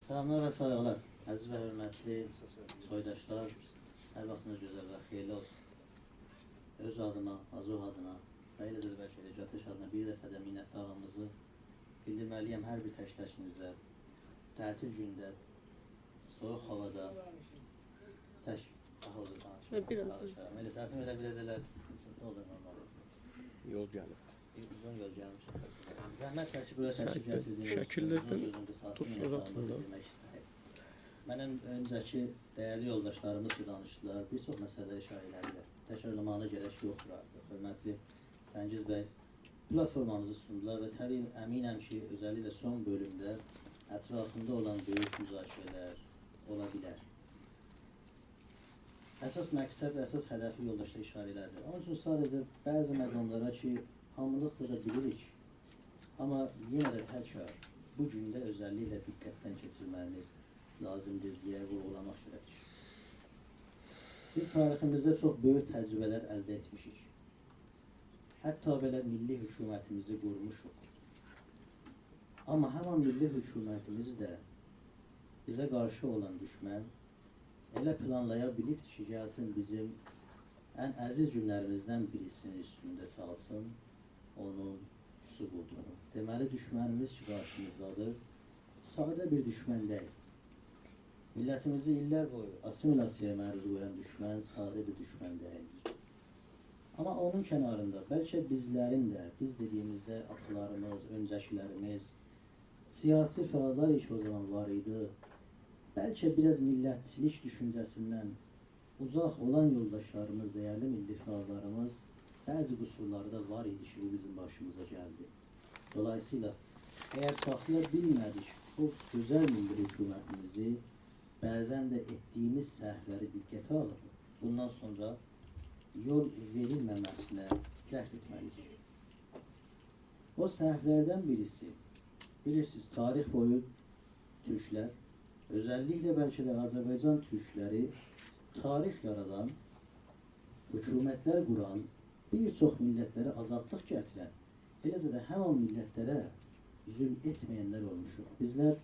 Selamlar və sayğılar. Əziz və hörmətli soydaşlar, hər vaxtınız gözəl və xeyirli olsun. Öz adıma, Azuq adına və eləcə də bəlkə Eləcatış adına bir dəfə də minnətdarlığımızı bildirməliyəm hər bir tək-təkinizə. Tətil gündə, soyuq havada, tək ahılda danışarım. Elə səsim elə biraz elə sıntı olur normalde. Yol gəlib. Uzun yol gəlmiş. Zəhmət çəkib buraya təşrif gətirdiyiniz sözün qısasını demək istəyək. Mənim öncəki dəyərli yoldaşlarımız ki danışdılar, bir çox məsələlər işarə elədilər. Təkrarlamağına gərək yoxdur artıq. Hörmətli Cəngiz bəy platformamızı sundular və təbii əminəm ki, özəlliklə son bölümdə ətrafında olan böyük müzakirələr ola bilər. Əsas məqsəd və əsas hədəfi yoldaşlar işarə elədi. Onun üçün sadəcə bəzi məqamlara ki, hamılıqca da bilirik, amma yenə də təkrar bu gündə özəlliklə diqqətdən keçirməyimiz lazımdır deyə vurğulamaq gərəkir. Biz tariximizdə çox böyük təcrübələr əldə etmişik. Hətta belə milli hökumətimizi qurmuşuq. Amma həman milli hökumətimiz də bizə qarşı olan düşmən elə planlaya bilib ki, gəlsin bizim ən əziz günlərimizdən birisini üstündə salsın, onun sübutunu. Deməli, düşmənimiz ki, qarşımızdadır, sadə bir düşmən deyil. Millətimizi illər boyu assimilasiyaya məruz qoyan düşmən sadə bir düşmən deyildir. Amma onun kənarında bəlkə bizlərin də, biz dediyimizdə atalarımız, öncəkilərimiz, siyasi fəallar ilk o zaman var idi. Bəlkə biraz millətçilik düşüncəsindən uzaq olan yoldaşlarımız, dəyərli milli fəallarımız bəzi qüsurları da var idi ki, bu bizim başımıza gəldi. Dolayısıyla, əgər saxlaya bilmədik o gözəl milli hökumətimizi, bəzən də etdiyimiz səhvləri diqqətə alıb, bundan sonra yol verilməməsinə cəhd etməliyik. O səhvlərdən birisi, bilirsiniz, tarix boyu türklər, özəlliklə bəlkə də Azərbaycan türkləri tarix yaradan, hökumətlər quran, bir çox millətlərə azadlıq gətirən, eləcə də həman millətlərə zülm etməyənlər olmuşuq. Bizlər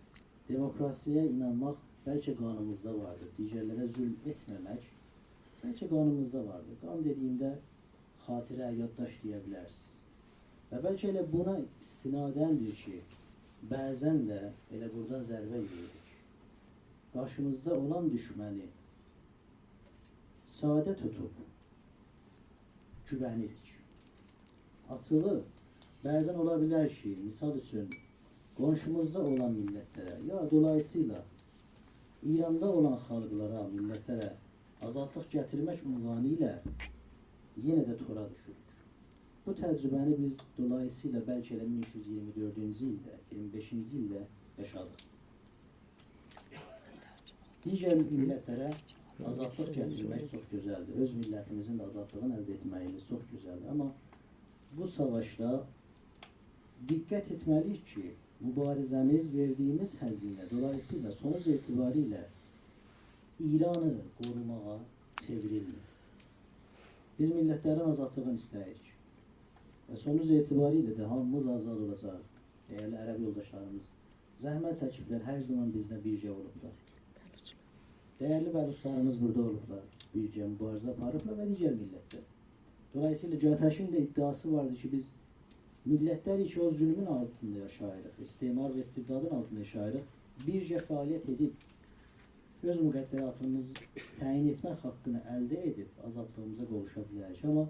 demokrasiyə inanmaq bəlkə qanımızda vardır, digərlərə zülm etməmək bəlkə qanımızda vardır. Qan dediyimdə xatirə, yaddaş deyə bilərsiniz. Və bəlkə elə buna istinadəndir ki, bəzən də elə buradan zərbə yedirik. Qarşımızda olan düşməni sadə tutub, güvənirik. Açığı, bəzən ola bilər ki, misal üçün, qonşumuzda olan millətlərə, ya dolayısıyla İranda olan xalqlara, millətlərə azadlıq gətirmək ünvanı ilə yenə də tora düşürük. Bu təcrübəni biz dolayısıyla bəlkə elə 1324-cü ildə, 25-ci ildə yaşadıq. Digər millətlərə azadlıq gətirmək çox gözəldir. Öz millətimizin də azadlığını əldə etməyimiz çox gözəldir. Amma bu savaşda diqqət etməliyik ki, mübarizəmiz verdiyimiz həzinə, dolayısıyla sonuc etibarilə İranı qorumağa çevrilmir. Biz millətlərin azadlığını istəyirik. Və sonuc etibarilə də hamımız azad olacaq. Dəyərli ərəb yoldaşlarımız zəhmət çəkiblər, hər zaman bizlə birgə olublar. Dəyərli bəlustlarımız burada olublar, birgə mübarizə aparıblar və digər millətlər. Dolayısıyla Göytəşin də iddiası vardı ki, biz millətlər ki, o zülmün altında yaşayırıq, istimar və istibdadın altında yaşayırıq, birgə fəaliyyət edib, öz müqəddəratımızı təyin etmək haqqını əldə edib, azadlığımıza qovuşa bilərik. Amma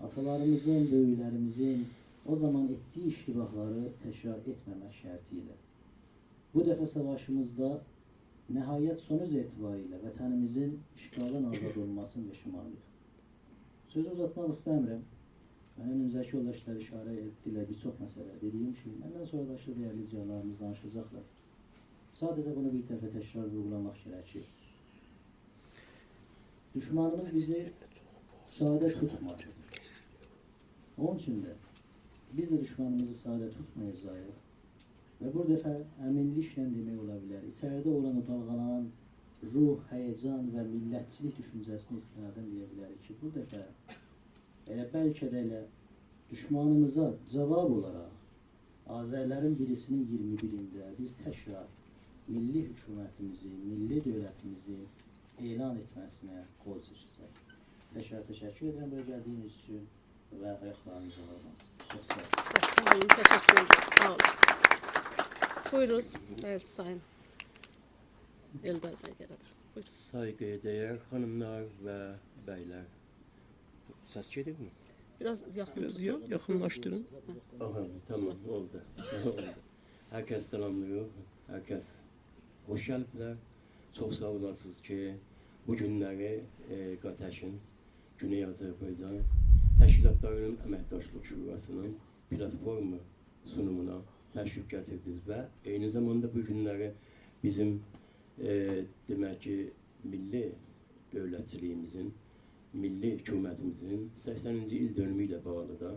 atalarımızın, böyüklərimizin o zaman etdiyi iştibahları təkrar etməmək şərti ilə bu dəfə savaşımızda nəhayət sonuc etibarilə vətənimizin işğaldan azad olmasını yaşamalıyıq. Sözü uzatmaq istəmirəm. Mənim öncəki yoldaşlar işarə etdilər bir çox məsələ. Dediyim kimi, məndən sonra da dəyərli izləyicilərimiz danışacaqlar. Sadəcə bunu bir dəfə təkrar vurğulamaq gərəkir. Düşmanımız bizi sadə tutmadı. Onun üçün də biz də düşmanımızı sadə tutmayacağıq. Və bu dəfə əminliklə demək ola bilər, içəridə olan o dalğalanan ruh, həyəcan və millətçilik düşüncəsini istinadən deyə bilərik ki, bu dəfə elə bəlkə də elə düşmanımıza cavab olaraq Azərlərin birisinin 21-də biz təkrar milli hükümətimizi, milli dövlətimizi elan etməsinə qol çəkəcək. Təşəkkür edirəm buraya gəldiyiniz üçün və ayaqlarınıza varmaz. Çox sağ olun. Çok sağ olun, teşekkür ederim. Sağ olun. Buyurunuz, evet Sayın Eldar Bey Gerada. Buyurun. Saygıya değer hanımlar ve beyler. Ses gelir mi? Biraz yakın Biraz tutun. yakınlaştırın. Aha, tamam oldu. Oldu. Herkes selamlıyor. Herkes hoş geldilər. Çok sağ olasınız ki bu günləri Qateşin, Güney Azərbaycan Təşkilatlarının Əməkdaşlıq Şurasının platformu sunumuna təşrif gətirdiniz və eyni zamanda bu günləri bizim demək ki milli dövlətçiliyimizin, milli hökumətimizin 80-ci il dönümü ilə bağlı da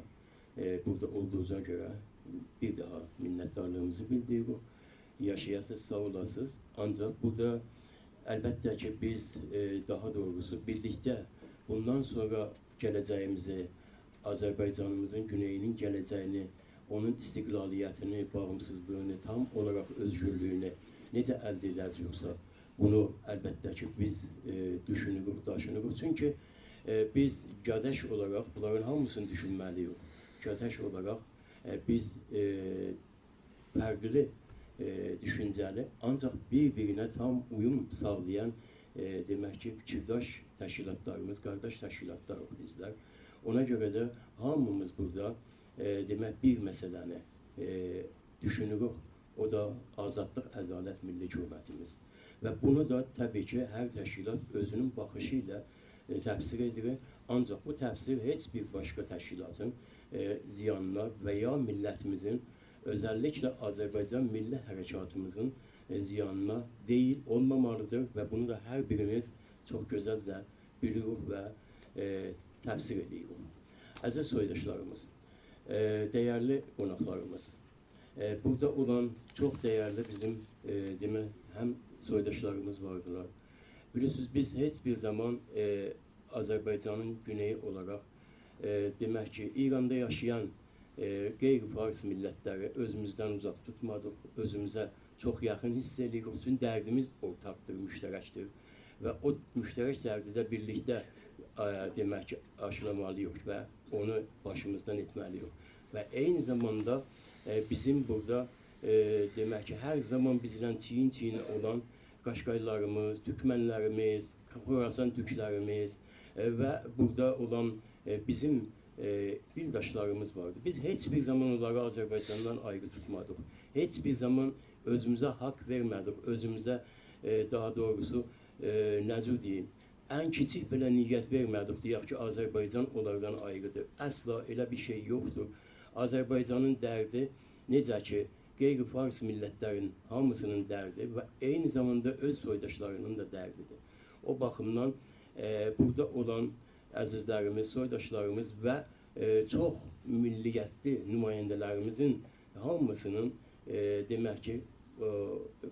burada olduğunuza görə bir daha minnətdarlığımızı bildiririk. Yaşayasınız, sağ olasınız. Ancaq burada əlbəttə ki biz daha doğrusu birlikdə bundan sonra gələcəyimizi, Azərbaycanımızın güneyinin gələcəyini, onun istiqlaliyyətini, bağımsızlığını, tam olaraq özgürlüyünü necə əldə edəcəksə, bunu əlbəttə ki biz düşünürük, daşınırıq. Çünki biz Qateş olaraq bunların hamısını düşünməliyik. Qateş olaraq biz fərqli düşüncəli, ancaq bir-birinə tam uyum sağlayan demək ki, fikirdaş təşkilatlarımız, qardaş təşkilatlarıq bizlər. Ona görə də hamımız burada demək bir məsələni düşünürük. O da azadlıq, ədalət, milli hökumətimiz. Və bunu da təbii ki, hər təşkilat özünün baxışı ilə təfsir edir. Ancaq bu təfsir heç bir başqa təşkilatın ziyanına və ya millətimizin, özəlliklə Azərbaycan milli hərəkatımızın ziyanına deyil, olmamalıdır və bunu da hər birimiz çox gözəl də bilirik və təfsir edirik. Əziz soydaşlarımız, dəyərli qonaqlarımız, burada olan çox dəyərli bizim demək, həm soydaşlarımız vardılar. Bilirsiniz, biz heç bir zaman Azərbaycanın güneyi olaraq demək ki, İranda yaşayan qeyri-fars millətləri özümüzdən uzaq tutmadıq, özümüzə çox yaxın hiss edirik. Çünki dərdimiz ortaqdır, müştərəkdir. Və o müştərək dərdi də birlikdə demək ki, aşılamalıyıq və onu başımızdan etməliyik. Və eyni zamanda bizim burada demək ki, hər zaman bizlə çiyin-çiyinə olan Qaşqaylarımız, Türkmənlərimiz, Xorasan türklərimiz və burada olan bizim dildaşlarımız vardı. Biz heç bir zaman onları Azərbaycandan ayrı tutmadıq. Heç bir zaman özümüzə haqq vermədik, özümüzə daha doğrusu necə deyim, ən kiçik belə niyyət vermədik, deyək ki, Azərbaycan onlardan ayrıdır. Əsla elə bir şey yoxdur. Azərbaycanın dərdi necə ki, qeyri-fars millətlərin hamısının dərdi və eyni zamanda öz soydaşlarının da dərdidir. O baxımdan burada olan əzizlərimiz, soydaşlarımız və çox milliyyətli nümayəndələrimizin hamısının demək ki,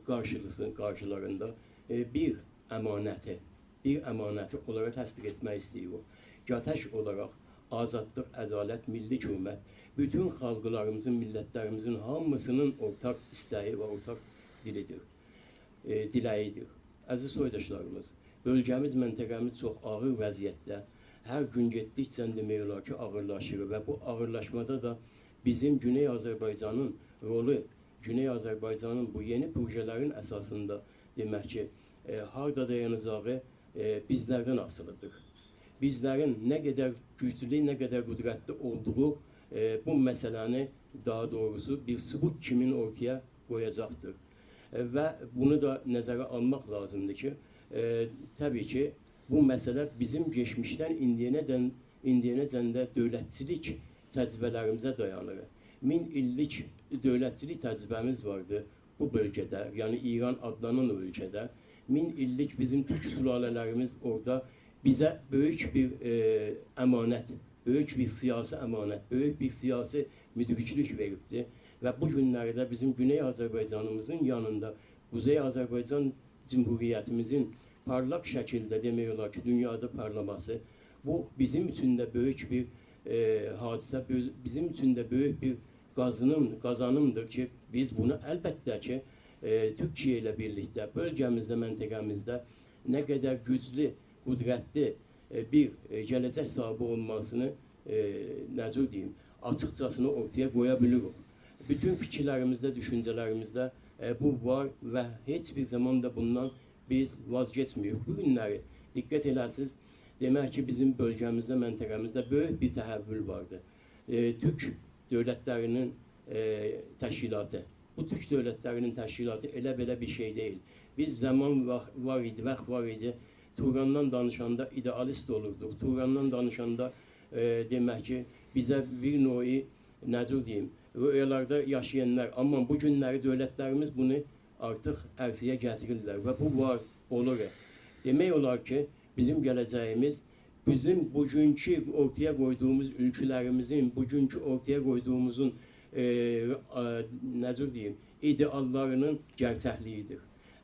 qarşılarında bir əmanəti olaraq təsdiq etmək istəyirik. Qateş olaraq azadlıq, ədalət, milli hökumət, bütün xalqlarımızın, millətlərimizin hamısının ortaq istəyi və ortaq diləyidir. Əziz soydaşlarımız, bölgəmiz, məntəqəmiz çox ağır vəziyyətdə, hər gün getdikcə demək olar ki, ağırlaşır və bu ağırlaşmada da bizim Güney Azərbaycanın rolu, Güney Azərbaycanın bu yeni projələrin əsasında demək ki, harada dayanacağı bizlərdən asılıdır. Bizlərin nə qədər güclü, nə qədər qüdrətli olduğu bu məsələni daha doğrusu bir sübut kimin ortaya qoyacaqdır. Və bunu da nəzərə almaq lazımdır ki, təbii ki, bu məsələ bizim geçmişdən indiyənəcən də dövlətçilik təcrübələrimizə dayanır. 1000 illik dövlətçilik təcrübəmiz vardı bu bölgədə, yəni İran adlanan ölkədə. 1000 illik bizim türk sülalələrimiz orada bizə böyük bir əmanət, böyük bir siyasi əmanət, böyük bir siyasi müdriklik veribdir. Və bu günlərdə bizim Güney Azərbaycanımızın yanında Quzey Azərbaycan Cumhuriyyətimizin parlaq şəkildə demək olar ki, dünyada parlaması, bu bizim üçün də böyük bir hadisə, bizim üçün də böyük bir qazanımdır ki, biz bunu əlbəttə ki, Türkiye ile birlikte bölgemizde, məntəqəmizdə nə qədər güclü, qudrətli bir gələcək sahibi olmasını necə deyim, açıqcasını ortaya qoya bilirik. Bütün fikirlərimizdə, düşüncələrimizdə bu var və heç bir zaman da bundan biz vazgeçmiyoruz. Bu günləri diqqət elərsiniz, demək ki, bizim bölgəmizdə, məntəqəmizdə böyük bir təhəvvül vardı. Türk dövlətlərinin təşkilatı. Bu Türk dövlətlərinin təşkilatı elə belə bir şey deyil. Biz zaman var idi, vaxt var idi. Turandan danışanda idealist olurduq. Turandan danışanda demək ki, bizə bir növ, necə deyim, rüyalarda yaşayanlar. Amma bu günləri dövlətlərimiz bunu artıq ərsəyə gətirirlər və bu var, olur. Demək olar ki, bizim gələcəyimiz, bizim bugünkü ortaya qoyduğumuz ülkələrimizin, bugünkü ortaya qoyduğumuzun necə deyim, ideallarının gerçəkliyidir.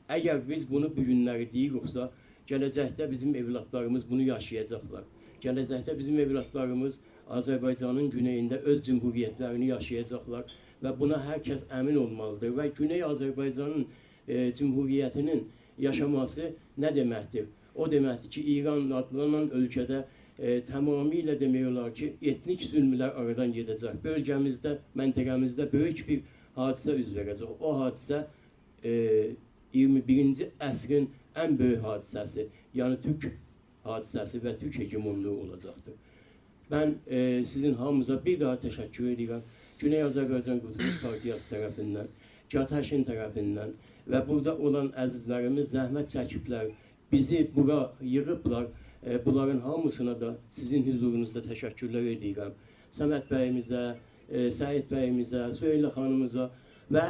Əgər biz bunu bu günləri deyiriksə, gələcəkdə bizim evlatlarımız bunu yaşayacaqlar. Gələcəkdə bizim evlatlarımız Azərbaycanın güneyində öz cümhuriyyətlərini yaşayacaqlar və buna hər kəs əmin olmalıdır. Və Güney Azərbaycanın cümhuriyyətinin yaşaması nə deməkdir? O deməkdir ki, İran adlanan ölkədə tamamilə demək olar ki, etnik zülmlər aradan gedəcək. Bölgəmizdə, məntəqəmizdə böyük bir hadisə üz verəcək. O hadisə 21-ci əsrin ən böyük hadisəsi, yəni Türk hadisəsi və Türk hegemonluğu olacaqdır. Mən sizin hamınıza bir daha təşəkkür edirəm. Güney Azərbaycan Qurtuluş Partiyası tərəfindən, Gataşin tərəfindən və burada olan əzizlərimiz zəhmət çəkiblər, bizi bura yığıblar. Bunların hamısına da sizin huzurunuzda təşəkkürlər edirəm. Səməd bəyimizə, Səid bəyimizə, Söylə xanımıza və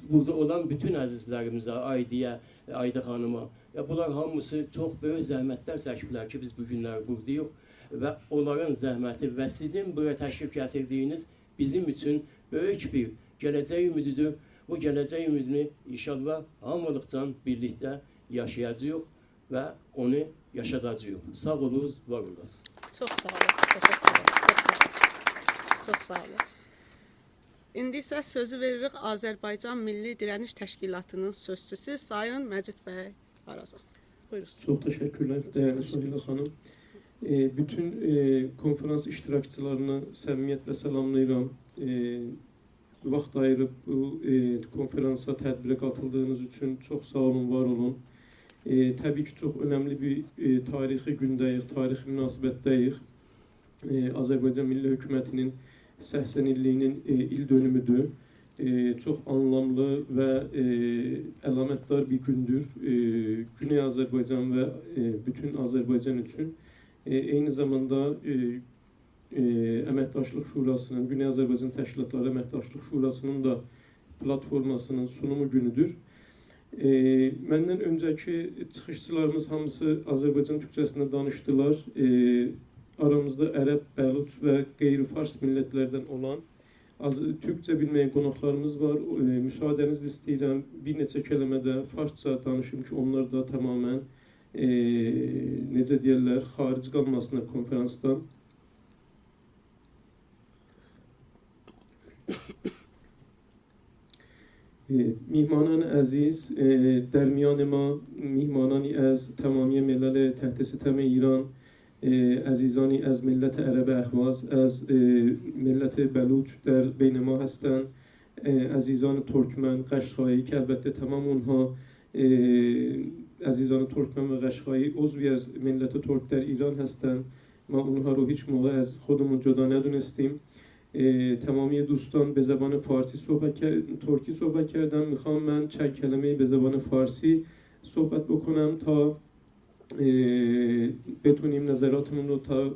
burada olan bütün əzizlərimizə, Ayda xanıma. Bunlar hamısı çox böyük zəhmətlər çəkiblər ki, biz bu günləri buradayıq və onların zəhməti və sizin buraya təşrif gətirdiyiniz bizim üçün böyük bir gələcək ümididir. Bu gələcək ümidini inşallah hamılıqcan birlikdə yaşayacağıq və onu yaşadacağıq. Sağ olunuz, var olasınız. Çox sağ olasınız. Çox sağ olasınız. İndi isə sözü veririk Azərbaycan Milli Dirəniş Təşkilatının sözçüsü Sayın Məcid bəy Arazan. Buyursunuz. Çok teşekkürler değerli Soyla Hanım. Bütün konferans iştirakçılarına səmimiyyətlə salamlayıram. Vaxt ayırıb bu konferansa, tədbirə qatıldığınız üçün çox sağ olun, var olun. Təbii ki, çox önəmli bir tarixi gündəyik, tarixi münasibətdəyik. Azərbaycan Milli Hökumətinin 80 illiyinin il dönümüdür. Çox anlamlı və əlamətdar bir gündür. Güney Azərbaycan və bütün Azərbaycan üçün. Eyni zamanda Əməkdaşlıq Şurasının, Güney Azərbaycan Təşkilatları Əməkdaşlıq Şurasının da platformasının sunumu günüdür. Məndən öncəki çıxışçılarımız hamısı Azərbaycan türkçəsində danışdılar. Aramızda ərəb, bəluç və qeyri-fars millətlərdən olan Türkçə bilməyən qonaqlarımız var. Müsaadənizlə istəyirəm bir neçə kəlmədə farsça danışım ki, onlar da tamamən necə deyirlər, xaric qalmasınlar konferansdan. میهمانان عزیز، در میان ما میهمانانی از تمامی ملل تحت ستم ایران، عزیزانی از ملت عرب اهواز، از ملت بلوچ در بین ما هستند، عزیزان ترکمن، قشقایی که البته تمام اونها عزیزان ترکمن و قشقایی عضوی از ملت ترک در ایران هستند. ما اونها رو هیچ موقع از خودمون جدا ندونستیم. تمامی دوستان به زبان فارسی ترکی صحبت کردن. میخوام من چند کلمه به زبان فارسی صحبت بکنم تا بتونیم نظراتمون رو تا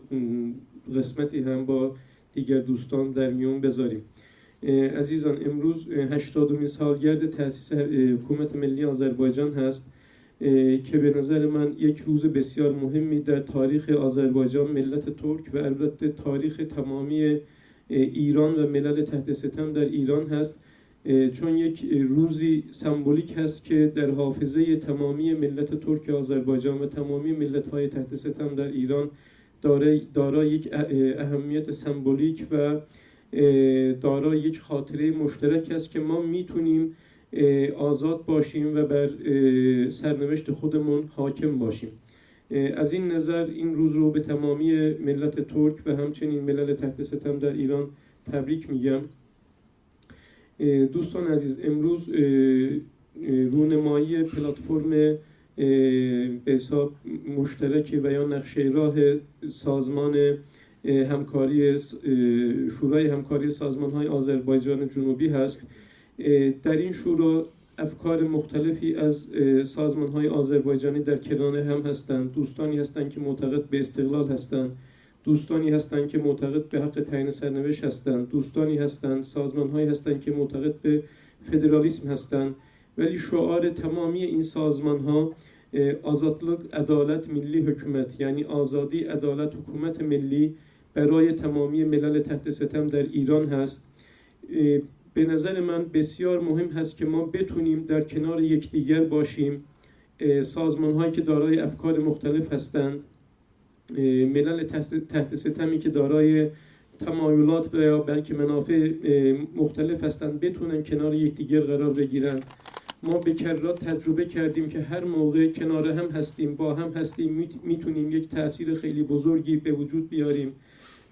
قسمتی هم با دیگر دوستان در میون بذاریم. عزیزان، امروز 80مین سالگرد تأسیس حکومت ملی آذربایجان هست که به نظر من یک روز بسیار مهمی در تاریخ آذربایجان، ملت ترک و البته تاریخ تمامی ایران و ملل تحت ستم در ایران هست، چون یک روزی سمبولیک هست که در حافظه تمامی ملت ترک آذربایجان و تمامی ملت‌های تحت ستم در ایران دارای یک اهمیت سمبولیک و دارای یک خاطره مشترک است که ما میتونیم آزاد باشیم و بر سرنوشت خودمون حاکم باشیم. از این نظر این روز رو به تمامی ملت ترک و همچنین ملل تحت ستم در ایران تبریک میگم. دوستان عزیز، امروز رونمایی پلتفرم به حساب مشترک و یا نقشه راه سازمان همکاری شورای همکاری سازمان‌های آذربایجان جنوبی هست. در این شورا افکار مختلفی از سازمان‌های آذربایجانی در کنار هم هستند. دوستانی هستند که معتقد به استقلال هستند، دوستانی هستند که معتقد به حق تعیین سرنوشت هستند، دوستانی هستند، سازمان‌هایی هستند که معتقد به فدرالیسم هستند، ولی شعار تمامی این سازمان‌ها آزادlık، عدالت، ملی حکومت، یعنی آزادی، عدالت، حکومت ملی برای تمامی ملل تحت ستم در ایران هست. به نظر من بسیار مهم هست که ما بتونیم در کنار یکدیگر باشیم. سازمان‌هایی که دارای افکار مختلف هستند، ملل تحت ستمی که دارای تمایلات و یا بلکه منافع مختلف هستند بتونن کنار یکدیگر قرار بگیرن. ما به کرات تجربه کردیم که هر موقع کنار هم هستیم، با هم هستیم، میتونیم یک تأثیر خیلی بزرگی به وجود بیاریم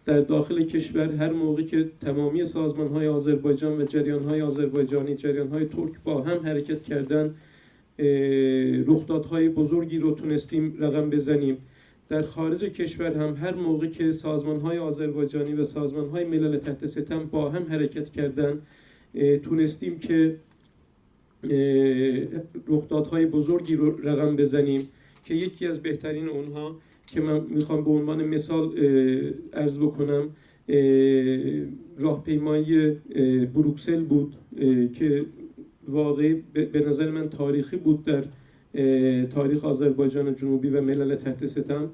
در داخل کشور. هر موقع که تمامی سازمان‌های آذربایجان و جریان‌های آذربایجانی، جریان‌های ترک با هم حرکت کردن، رخدادهای بزرگی رو تونستیم رقم بزنیم. در خارج کشور هم هر موقع که سازمان‌های آذربایجانی و سازمان‌های ملل تحت ستم با هم حرکت کردن، تونستیم که رخدادهای بزرگی رو رقم بزنیم که یکی از بهترین اونها که من میخوام به عنوان مثال عرض بکنم راهپیمایی بروکسل بود که واقعی به نظر من تاریخی بود در تاریخ آذربایجان جنوبی و ملل تحت ستم.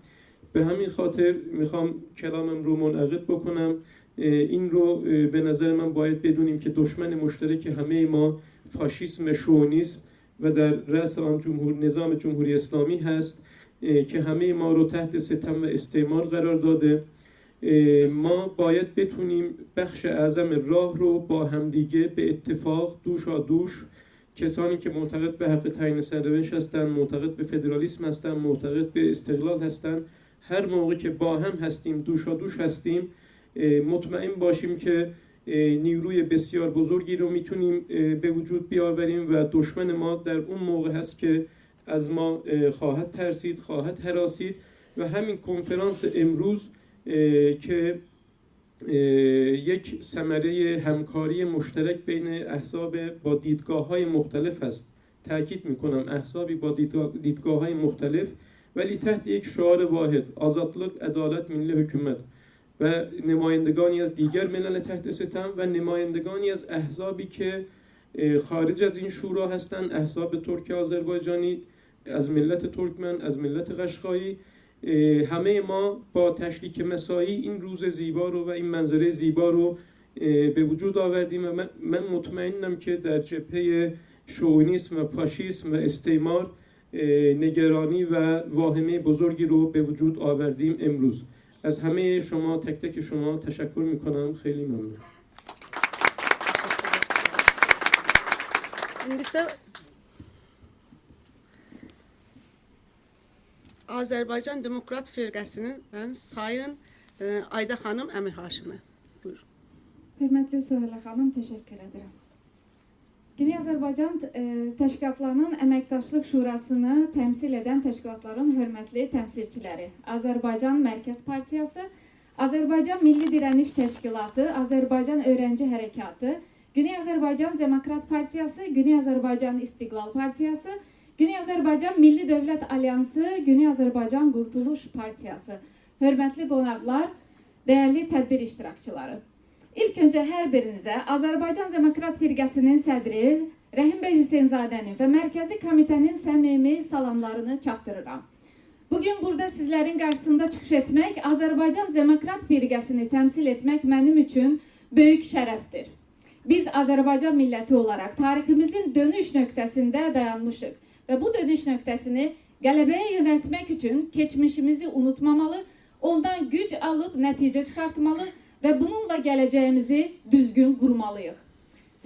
به همین خاطر میخوام کلامم رو منعقد بکنم. این رو به نظر من باید بدونیم که دشمن مشترک همه ما فاشیسم و شوونیسم و در رأس آن نظام جمهوری اسلامی هست که همه ما رو تحت ستم و استعمار قرار داده. ما باید بتونیم بخش اعظم راه رو با همدیگه به اتفاق دوشا دوش، کسانی که معتقد به حق تعیین سرنوشت هستند، معتقد به فدرالیسم هستند، معتقد به استقلال هستند، هر موقع که با هم هستیم، دوشا دوش هستیم، مطمئن باشیم که نیروی بسیار بزرگی رو میتونیم به وجود بیاوریم و دشمن ما در اون موقع هست که از ما خواهد ترسید، خواهد هراسید. و همین کنفرانس امروز که یک ثمره همکاری مشترک بین احزاب با دیدگاه‌های مختلف است، تاکید میکنم احزابی با دیدگاه‌های مختلف ولی تحت یک شعار واحد، آزادlık، عدالت، ملی حکومت، و نمایندگانی از دیگر ملل تحت ستم و نمایندگانی از احزابی که خارج از این شورا هستند، احزاب ترک آذربایجانی، از ملت ترکمن، از ملت قشقایی. همه ما با تشریک مساعی این روز زیبا رو و این منظره زیبا رو به وجود آوردیم و من مطمئنم که در جبهه شوونیسم و فاشیسم و استعمار نگرانی و واهمه بزرگی رو به وجود آوردیم امروز. از همه شما تک تک شما تشکر میکنم. خیلی ممنون. İndi isə Azərbaycan Demokrat Firqəsinin Sayın Ayda xanım Əmir Haşimi. Buyurun. Hörmətli Suheyla xanım, təşəkkür edirəm. Güney Azərbaycan təşkilatlarının Əməkdaşlıq Şurasını təmsil edən təşkilatların hörmətli təmsilçiləri, Azərbaycan Mərkəz Partiyası, Azərbaycan Milli Dirəniş Təşkilatı, Azərbaycan Öyrənci Hərəkatı, Güney Azərbaycan Demokrat Partiyası, Güney Azərbaycan İstiqlal Partiyası, Güney Azərbaycan Milli Dövlət Alyansı, Güney Azərbaycan Qurtuluş Partiyası. Hörmətli qonaqlar, dəyərli tədbir iştirakçıları. İlk öncə hər birinizə Azərbaycan Demokrat Firqəsinin sədri Rəhim bəy Hüseynzadənin və Mərkəzi Komitənin səmimi salamlarını çatdırıram. Bugün burada sizlərin qarşısında çıxış etmək, Azərbaycan Demokrat Firqəsini təmsil etmək mənim üçün böyük şərəfdir. Biz Azərbaycan milləti olaraq tariximizin dönüş nöqtəsində dayanmışıq və bu dönüş nöqtəsini qələbəyə yönəltmək üçün keçmişimizi unutmamalı, ondan güc alıb nəticə çıxartmalı və bununla gələcəyimizi düzgün qurmalıyıq.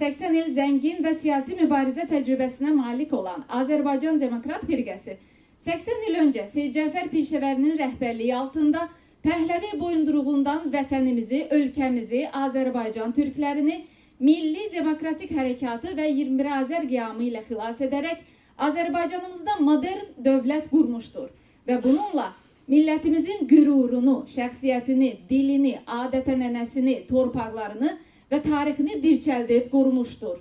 80 il zəngin və siyasi mübarizə təcrübəsinə malik olan Azərbaycan Demokrat Firqəsi 80 il öncə Seyid Cəfər Pişəvərinin rəhbərliyi altında Pəhləvi boyunduruğundan vətənimizi, ölkəmizi, Azərbaycan türklərini Milli Demokratik Hərəkatı və 21 Azər qiyamı ilə xilas edərək Azərbaycanımızda modern dövlət qurmuşdur və bununla millətimizin qürurunu, şəxsiyyətini, dilini, adət-ənənəsini, torpaqlarını və tarixini dirçəldib qorumuşdur.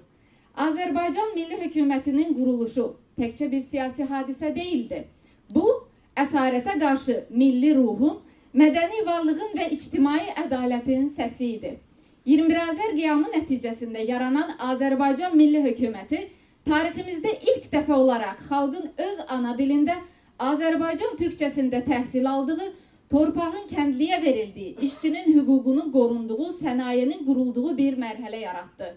Azərbaycan Milli Hökumətinin quruluşu təkcə bir siyasi hadisə deyildi. Bu, əsarətə qarşı milli ruhun, mədəni varlığın və ictimai ədalətin səsi idi. 21 Azər qiyamı nəticəsində yaranan Azərbaycan Milli Hökuməti tariximizdə ilk dəfə olaraq xalqın öz ana dilində Azərbaycan türkçəsində təhsil aldığı, torpağın kəndliyə verildiyi, işçinin hüququnun qorunduğu, sənayenin qurulduğu bir mərhələ yaratdı.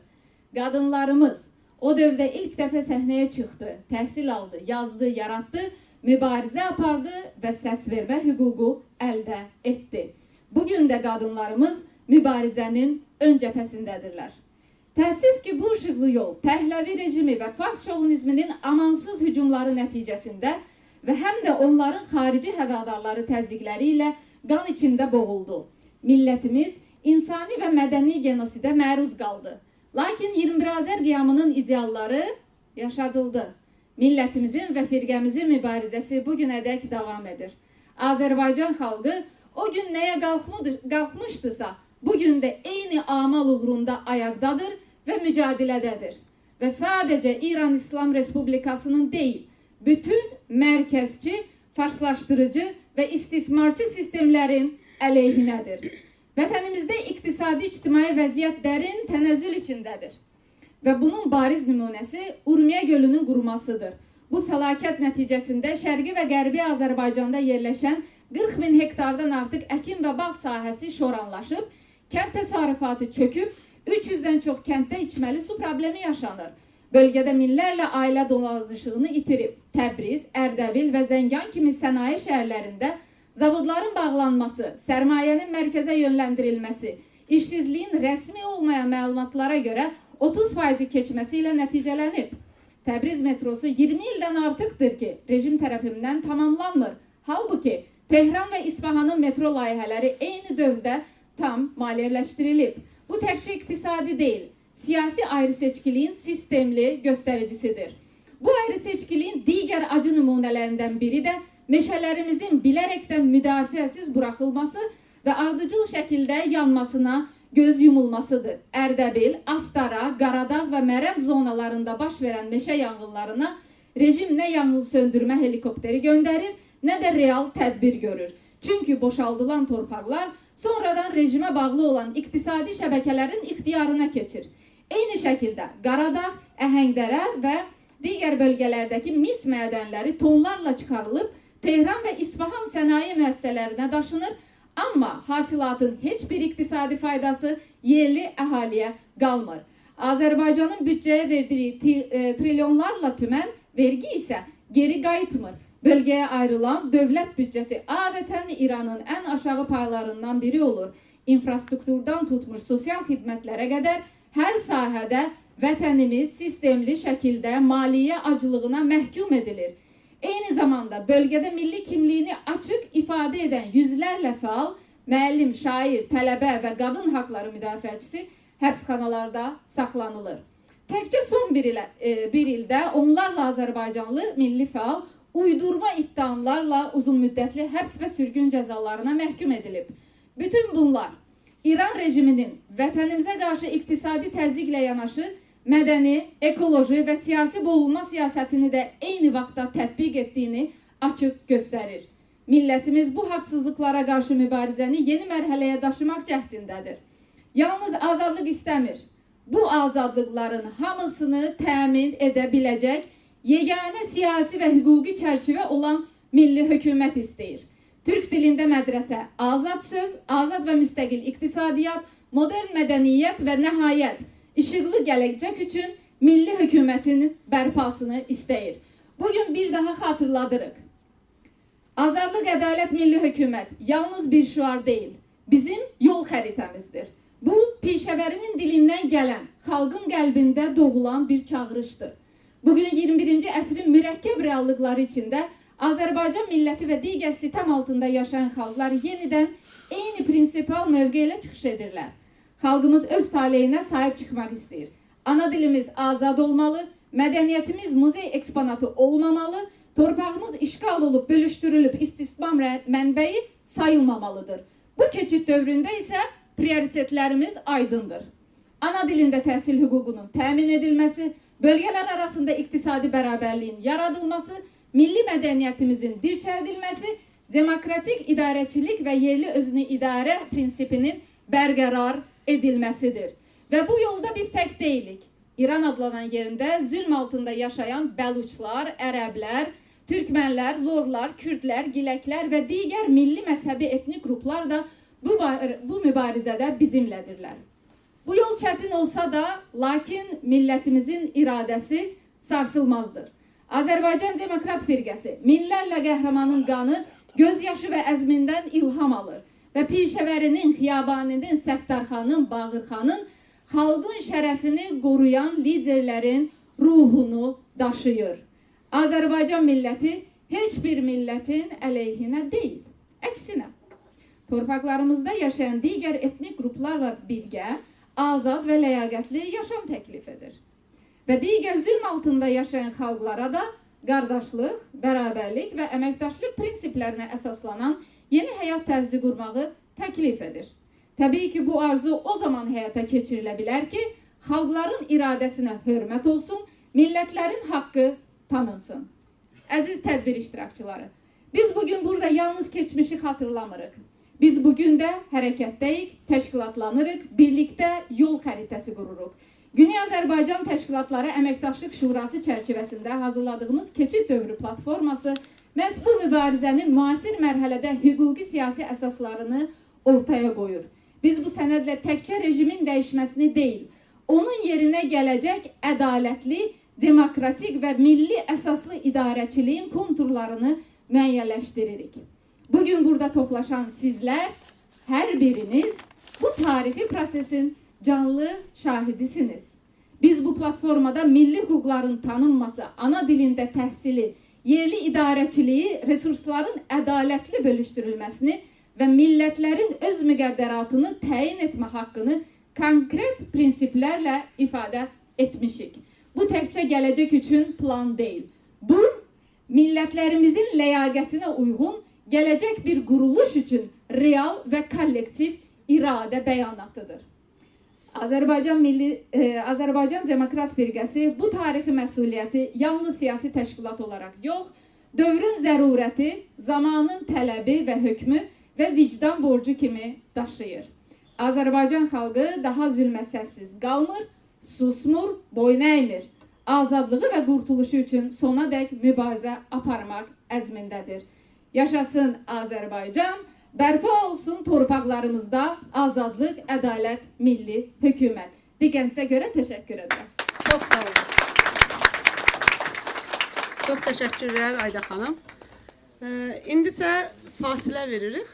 Qadınlarımız o dövrdə ilk dəfə səhnəyə çıxdı, təhsil aldı, yazdı, yaratdı, mübarizə apardı və səs vermə hüququ əldə etdi. Bugün də qadınlarımız mübarizənin ön cəbhəsindədirlər. Təəssüf ki, bu işıqlı yol Pəhləvi rejimi və fars şovinizminin amansız hücumları nəticəsində və həm də onların xarici həvadarları təzyiqləri ilə qan içində boğuldu. Millətimiz insani və mədəni genosidə məruz qaldı. Lakin 21 Azər qiyamının idealları yaşadıldı. Millətimizin və firqəmizin mübarizəsi bugünədək davam edir. Azərbaycan xalqı o gün nəyə qalxmışdısa, bugün də eyni amal uğrunda ayaqdadır və mücadilədədir. Və sadəcə İran İslam Respublikasının deyil, bütün mərkəzçi, farslaşdırıcı və istismarçı sistemlərin əleyhinədir. Vətənimizdə iqtisadi, ictimai vəziyyət dərin tənəzzül içindədir. Və bunun bariz nümunəsi Urmiya gölünün qurumasıdır. Bu fəlakət nəticəsində Şərqi və Qərbi Azərbaycanda yerləşən 40 min hektardan artıq əkin və bağ sahəsi şoranlaşıb, kənd təsərrüfatı çöküb, 300-dən çox kənddə içməli su problemi yaşanır. Bölgədə minlərlə ailə dolanışığını itirib. Təbriz, Ərdəbil və Zəngan kimi sənaye şəhərlərində zavodların bağlanması, sərmayənin mərkəzə yönləndirilməsi, işsizliyin rəsmi olmayan məlumatlara görə 30% keçməsi ilə nəticələnib. Təbriz metrosu 20 ildən artıqdır ki, rejim tərəfindən tamamlanmır. Halbuki Tehran və İsfahanın metro layihələri eyni dövrdə tam maliyyələşdirilib. Bu təkcə iqtisadi deyil, siyasi ayrı-seçkiliyin sistemli göstəricisidir. Bu ayrı-seçkiliyin digər acı nümunələrindən biri də meşələrimizin bilərəkdən müdafiəsiz buraxılması və ardıcıl şəkildə yanmasına göz yumulmasıdır. Ərdəbil, Astara, Qaradağ və Mərənd zonalarında baş verən meşə yanğınlarına rejim nə yanğın söndürmə helikopteri göndərir, nə də real tədbir görür. Çünki boşaldılan torpaqlar sonradan rejimə bağlı olan iqtisadi şəbəkələrin ixtiyarına keçir. Eyni şəkildə Qaradağ, Əhəngdərə və digər bölgələrdəki mis mədənləri tonlarla çıxarılıb, Tehran və İsfahan sənaye müəssisələrinə daşınır, amma hasilatın heç bir iqtisadi faydası yerli əhaliyə qalmır. Azərbaycanın büdcəyə verdiyi trilyonlarla tümən vergi isə geri qayıtmır. Bölgəyə ayrılan dövlət büdcəsi adətən İranın ən aşağı paylarından biri olur. İnfrastrukturdan tutmuş sosial xidmətlərə qədər hər sahədə vətənimiz sistemli şəkildə maliyyə acılığına məhkum edilir. Eyni zamanda bölgədə milli kimliyini açıq ifadə edən yüzlərlə fəal, müəllim, şair, tələbə və qadın haqları müdafiəçisi həbsxanalarda saxlanılır. Təkcə son bir ildə onlarla Azərbaycanlı milli fəal uydurma iddialarla uzun müddətli həbs və sürgün cəzalarına məhkum edilib. Bütün bunlar İran rejiminin vətənimizə qarşı iqtisadi təzyiqlə yanaşı, mədəni, ekoloji və siyasi boğulma siyasətini də eyni vaxtda tətbiq etdiyini açıq göstərir. Millətimiz bu haqsızlıqlara qarşı mübarizəni yeni mərhələyə daşımaq cəhdindədir. Yalnız azadlıq istəmir. Bu azadlıqların hamısını təmin edə biləcək yeganə siyasi və hüquqi çərçivə olan milli hökumət istəyir. Türk dilində mədrəsə, azad söz, azad və müstəqil iqtisadiyyat, modern mədəniyyət və nəhayət işıqlı gələcək üçün milli hökumətin bərpasını istəyir. Bugün bir daha xatırladırıq. Azadlıq, ədalət, milli hökumət yalnız bir şüar deyil, bizim yol xəritəmizdir. Bu, pişəvərinin dilindən gələn, xalqın qəlbində doğulan bir çağırışdır. Bugün 21-ci əsrin mürəkkəb reallıqları içində Azərbaycan milləti və digər sitem altında yaşayan xalqlar yenidən eyni prinsipal mövqe ilə çıxış edirlər. Xalqımız öz taleyinə sahib çıxmaq istəyir. Ana dilimiz azad olmalı, mədəniyyətimiz muzey eksponatı olmamalı, torpağımız işğal olub, bölüşdürülüb, istismar mənbəyi sayılmamalıdır. Bu keçid dövründə isə prioritetlərimiz aydındır. Ana dilində təhsil hüququnun təmin edilməsi, bölgələr arasında iqtisadi bərabərliyin yaradılması, milli mədəniyyətimizin dirçəldilməsi, demokratik idarəçilik və yerli özünü idarə prinsipinin bərqərar edilməsidir. Və bu yolda biz tək deyilik. İran adlanan yerində zülm altında yaşayan Bəluçlar, Ərəblər, Türkmənlər, Lorlar, Kürdlər, Giləklər və digər milli məzhəbi etnik qruplar da bu mübarizədə bizimlədirlər. Bu yol çətin olsa da, lakin millətimizin iradəsi sarsılmazdır. Azərbaycan Demokrat Firqəsi minlərlə qəhrəmanın qanı, gözyaşı və əzmindən ilham alır və Pişəvərinin, Xiyabaninin, Səttarxanın, Bağırxanın, xalqın şərəfini qoruyan liderlərin ruhunu daşıyır. Azərbaycan milləti heç bir millətin əleyhinə deyil, əksinə. Torpaqlarımızda yaşayan digər etnik qruplarla birgə azad və ləyaqətli yaşam təklif edir. Və digər zülm altında yaşayan xalqlara da qardaşlıq, bərabərlik və əməkdaşlıq prinsiplərinə əsaslanan yeni həyat tərzi qurmağı təklif edir. Təbii ki, bu arzu o zaman həyata keçirilə bilər ki, xalqların iradəsinə hörmət olsun, millətlərin haqqı tanınsın. Əziz tədbir iştirakçıları, biz bugün burada yalnız keçmişi xatırlamırıq. Biz bugün də hərəkətdəyik, təşkilatlanırıq, birlikdə yol xəritəsi qururuq. Güney Azərbaycan Təşkilatları Əməkdaşlıq Şurası çərçivəsində hazırladığımız keçid dövrü platforması məhz bu mübarizənin müasir mərhələdə hüquqi siyasi əsaslarını ortaya qoyur. Biz bu sənədlə təkcə rejimin dəyişməsini deyil, onun yerinə gələcək ədalətli, demokratik və milli əsaslı idarəçiliyin konturlarını müəyyənləşdiririk. Bugün burada toplaşan sizlər, hər biriniz bu tarixi prosesin canlı şahidisiniz. Biz bu platformada milli hüquqların tanınması, ana dilində təhsili, yerli idarəçiliyi, resursların ədalətli bölüşdürülməsini və millətlərin öz müqəddəratını təyin etmə haqqını konkret prinsiplərlə ifadə etmişik. Bu təkcə gələcək üçün plan deyil. Bu, millətlərimizin ləyaqətinə uyğun gələcək bir quruluş üçün real və kollektiv iradə bəyanatıdır. Azərbaycan Demokrat Firqəsi bu tarixi məsuliyyəti yalnız siyasi təşkilat olaraq yox, dövrün zərurəti, zamanın tələbi və hökmü və vicdan borcu kimi daşıyır. Azərbaycan xalqı daha zülmə səssiz qalmır, susmur, boyun əymir. Azadlığı və qurtuluşu üçün sonadək mübarizə aparmaq əzmindədir. Yaşasın Azərbaycan, bərpa olsun torpaqlarımızda azadlıq, ədalət, milli hökumət. Diqqətinizə görə təşəkkür edirəm. Çox sağ olun. Çox təşəkkürlər Ayda xanım. İndi isə fasilə veririk.